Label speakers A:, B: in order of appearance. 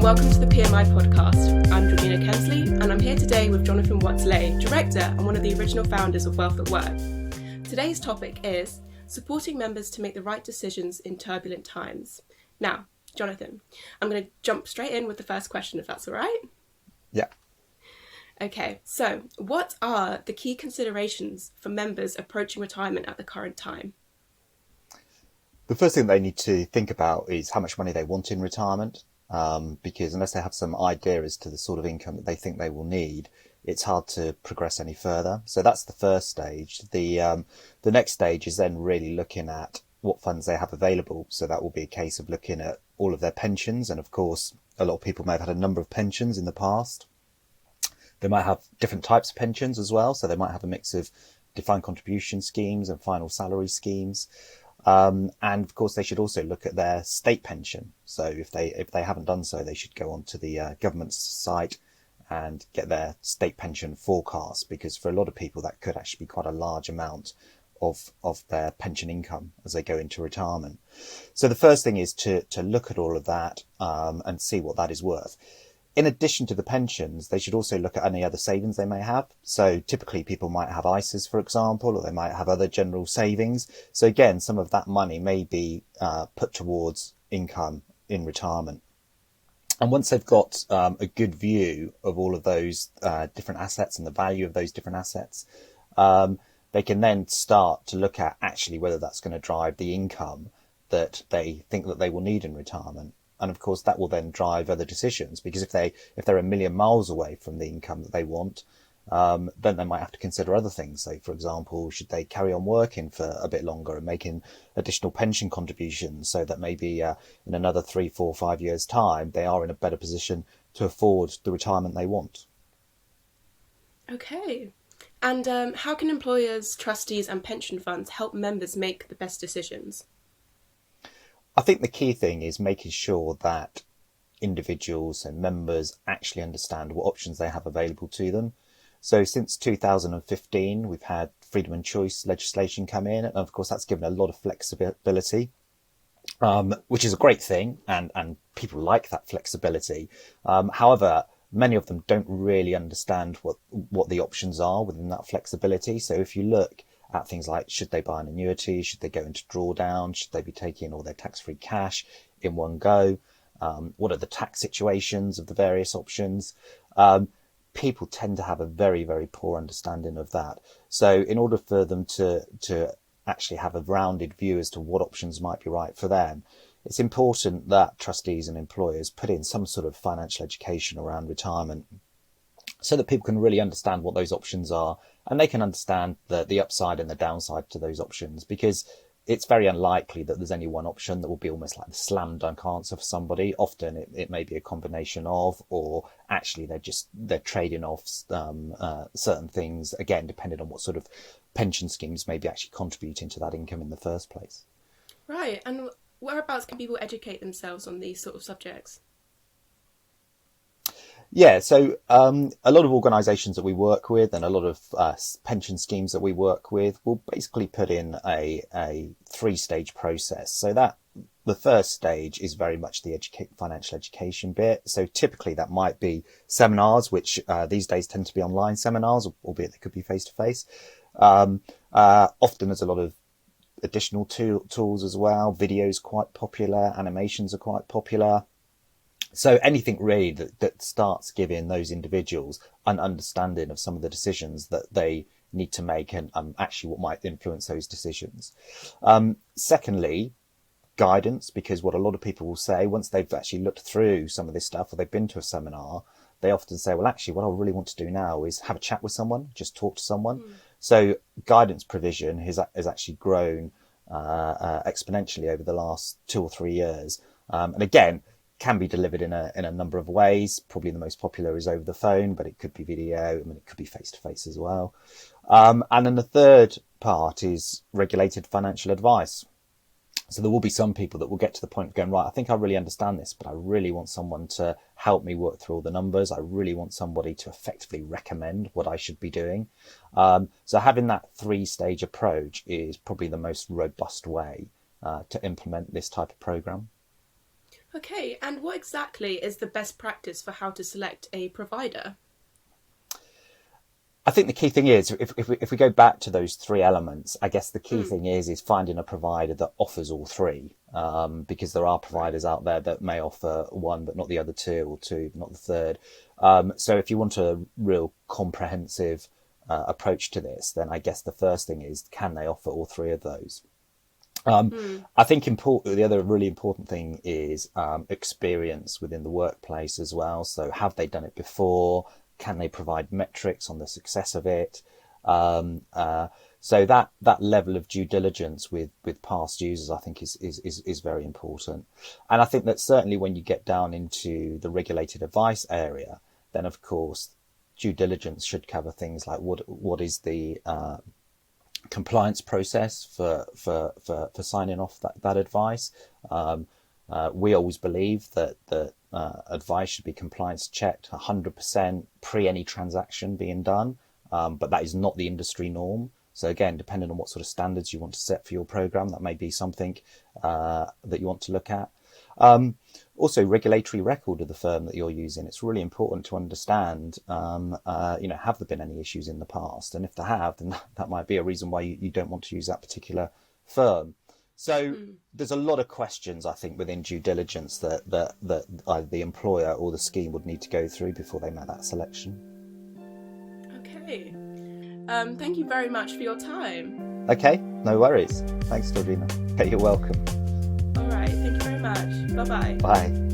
A: welcome to the PMI podcast. I'm Georgina Kensley, and I'm here today with Jonathan Watts-Ley, Director and one of the original founders of Wealth at Work. Today's topic is supporting members to make the right decisions in turbulent times. Now, Jonathan, I'm going to jump straight in with the first question, if that's all right.
B: Yeah.
A: Okay, so what are the key considerations for members approaching retirement at the current time?
B: The first thing they need to think about is how much money they want in retirement, because unless they have some idea as to the sort of income that they think they will need, it's hard to progress any further. So that's the first stage. The next stage is then really looking at what funds they have available. So that will be a case of looking at all of their pensions. And of course, a lot of people may have had a number of pensions in the past. They might have different types of pensions as well. So they might have a mix of defined contribution schemes and final salary schemes. And of course, they should also look at their state pension. So if they haven't done so, they should go onto the government's site and get their state pension forecast, because for a lot of people, that could actually be quite a large amount of their pension income as they go into retirement. So the first thing is to look at all of that and see what that is worth. In addition to the pensions, they should also look at any other savings they may have. So typically people might have ISAs, for example, or they might have other general savings. So again, some of that money may be put towards income in retirement. And once they've got a good view of all of those different assets and the value of those different assets, they can then start to look at actually whether that's going to drive the income that they think that they will need in retirement. And of course, that will then drive other decisions, because if they're a million miles away from the income that they want, then they might have to consider other things. So, for example, should they carry on working for a bit longer and making additional pension contributions so that maybe in another 3, 4, 5 years' time, they are in a better position to afford the retirement they want.
A: Okay. And how can employers, trustees and pension funds help members make the best decisions?
B: I think the key thing is making sure that individuals and members actually understand what options they have available to them. So since 2015, we've had freedom and choice legislation come in. And of course, that's given a lot of flexibility, which is a great thing. And people like that flexibility. However, many of them don't really understand what the options are within that flexibility. So if you look at things like, should they buy an annuity? Should they go into drawdown? Should they be taking all their tax-free cash in one go? What are the tax situations of the various options? People tend to have a very, very poor understanding of that. So in order for them to actually have a rounded view as to what options might be right for them, it's important that trustees and employers put in some sort of financial education around retirement, so that people can really understand what those options are, and they can understand the upside and the downside to those options, because it's very unlikely that there's any one option that will be almost like the slam dunk answer for somebody. Often it may be a combination of, or actually they're trading off certain things, again, depending on what sort of pension schemes may be actually contributing to that income in the first place.
A: Right. And whereabouts can people educate themselves on these sort of subjects?
B: Yeah, so a lot of organisations that we work with and a lot of pension schemes that we work with will basically put in a three-stage process. So that the first stage is very much the financial education bit. So typically that might be seminars, which these days tend to be online seminars, albeit they could be face-to-face. Often there's a lot of additional tools as well. Videos quite popular, animations are quite popular. So anything really that starts giving those individuals an understanding of some of the decisions that they need to make and actually what might influence those decisions. Secondly, guidance, because what a lot of people will say once they've actually looked through some of this stuff or they've been to a seminar, they often say, well, actually, what I really want to do now is have a chat with someone, just talk to someone. So guidance provision has actually grown exponentially over the last 2 or 3 years. And again, can be delivered in a number of ways. Probably the most popular is over the phone, but it could be video. I mean, it could be face-to-face as well. And then the third part is regulated financial advice. So there will be some people that will get to the point of going, right, I think I really understand this, but I really want someone to help me work through all the numbers. I really want somebody to effectively recommend what I should be doing. So having that three-stage approach is probably the most robust way to implement this type of program.
A: Okay, and what exactly is the best practice for how to select a provider?
B: I think the key thing is, if we go back to those three elements, I guess the key thing is finding a provider that offers all three, because there are providers out there that may offer one but not the other two, or two but not the third. So if you want a real comprehensive approach to this, then I guess the first thing is, can they offer all three of those? I think the other really important thing is experience within the workplace as well. So have they done it before? Can they provide metrics on the success of it? So that level of due diligence with past users, I think, is very important. And I think that certainly when you get down into the regulated advice area, then of course due diligence should cover things like what is the compliance process for signing off that advice. We always believe that advice should be compliance checked 100% pre any transaction being done, but that is not the industry norm. So again, depending on what sort of standards you want to set for your program, that may be something that you want to look at. Also, regulatory record of the firm that you're using. It's really important to understand, have there been any issues in the past? And if there have, then that might be a reason why you don't want to use that particular firm. So there's a lot of questions, I think, within due diligence that either the employer or the scheme would need to go through before they make that selection.
A: Okay. Thank you very much for your time.
B: Okay, no worries. Thanks, Georgina. Okay, you're welcome.
A: All right. Thank you very much. Bye-bye.
B: Bye.